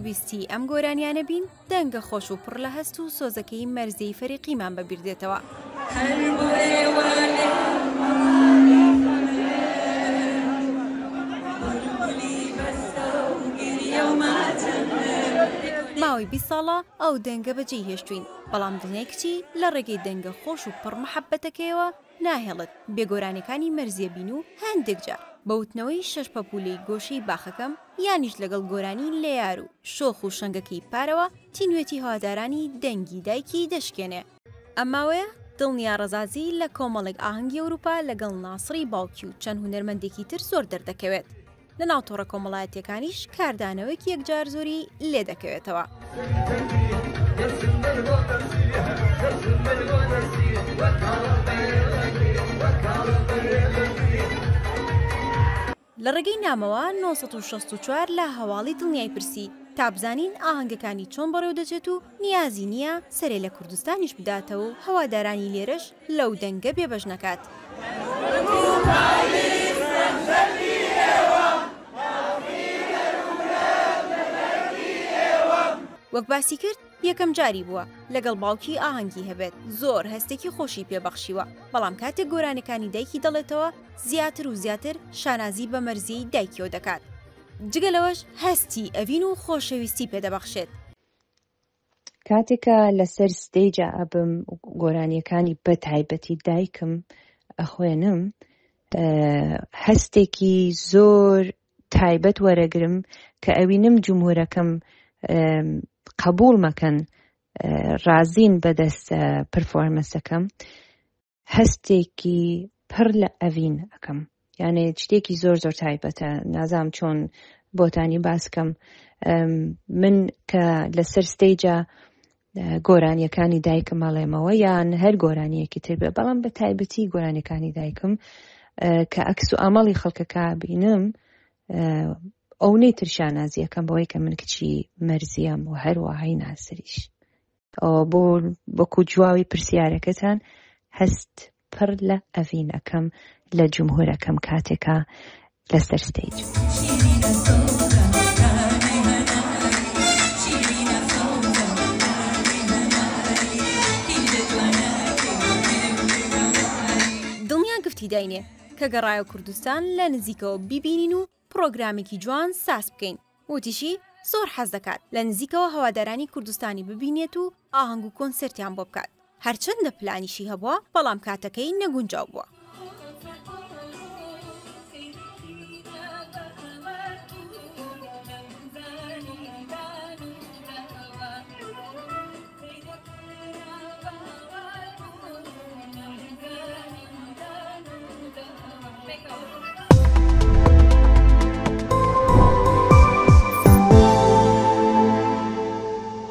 بیستی ئەم گۆرانیانە بین دەنگە خۆش و پڕ لە هەست و سۆزەکەی مەرزەی فەریقیمان بەبیردێتەوە. ماوەی 20 ساڵە ئەو دەنگە بەجێی هێشتوین، بەڵام دڵنیای کچی لە ڕێگەی دەنگە خۆش و پڕ مەحەبەتەکەیەوە ناهێڵت بێگۆرانەکانی مەرزیە بین و هەندێک جار بەوتنەوەی 6 پەپولەی گۆشەی باخەکەم یانیش لەگەڵ گۆرانی لێیار و شۆخ و شەنگەکەی پارەوە تینوێتی هەوادارانی دەنگی دایکی دەشکێنێ. ئەماوەیە دڵنیا ڕەزازی لە کۆمەڵێک ئاهەنگی ئەوروپا لەگەڵ ناسڕی باوکی و چەند هونەرمەندێکی تر زۆر دەردەکەوێت. لە ناوتۆڕە کۆمەڵایەتیەکانیش کاردانەوەیەکی یەکجار زۆری لێ دەکەوێتەوە. لە ڕێگەی نامەوە 964 لە هەواڵی دڵنیای پرسی تا بزانین ئاهەنگەکانی چۆن بەڕێو دەچێت و نیازی نییە سەرێ لە کوردستانیش بداتەوە و هەوادارانی لێرەش لەو دەنگە بێبەش نەکات. وەک باسی کرد یەکەم جاری بووە لەگەڵ باوکی ئاهەنگی هەبێت زۆر هەستێکی خۆشی پێبەخشیوە، بەڵام کاتێک گۆرانەکانی دایکی دەڵێتەوە زیاتر و زیاتر شانازی بە مەرزیی دایکیەوە دەکات. جگەلەوەش هەستی ئەڤین و خۆشەویستی پێدەبەخشێت. کاتێکە لەسەر ستێجە ئەبم گۆرانیەکانی بە تایبەتی دایکم ئەخوێنم، هەستێکی زۆر تایبەت وەرەگرم کە ئەوینم جمهورەکەم قبول مەکەن ڕازین بەدەست پرفۆرمەنسەکەم، هەستێکی پڕ لە ئەڤین ئەەکەم، یانێ شتێکی زۆر زۆر تایبەتە. نازام چۆن بۆتانی باسکەم. من کە لەسەر ستێجە گۆرانیەکانی دایکم ئەڵێمەوە یان هەر گۆرانیەکی تر بێ، بەڵام بە تایبەتی گۆرانیەکانی دایکم کە ئەکس و ئەمەڵی خەڵکەکە بینم ئەو نەیتر شانازیەکەم بەوەی کە من کچی مەرزیەم و هەروەهای ناسریش. بۆ وەکو جواوی پرسیارەکەتان هەست پڕ لە ئەڤینەکەم لە جمهورەکەم کاتێکە لەسەر ستێج. دڵنیا گفتی داینێ کە گەڕایە کوردستان لە نزیکەوە بیبینین و پرۆگرامێکی جوان ساس بکەین. وتیشی زۆر حەز دەکات لە نزیکەوە هەوادارانی کوردستانی ببینێت و ئاهەنگ و کۆنسرتیان بۆ بکات. هەرچەندە پلانیشی هەبووە، بەڵام کاتەکەی نەگونجاو بووە.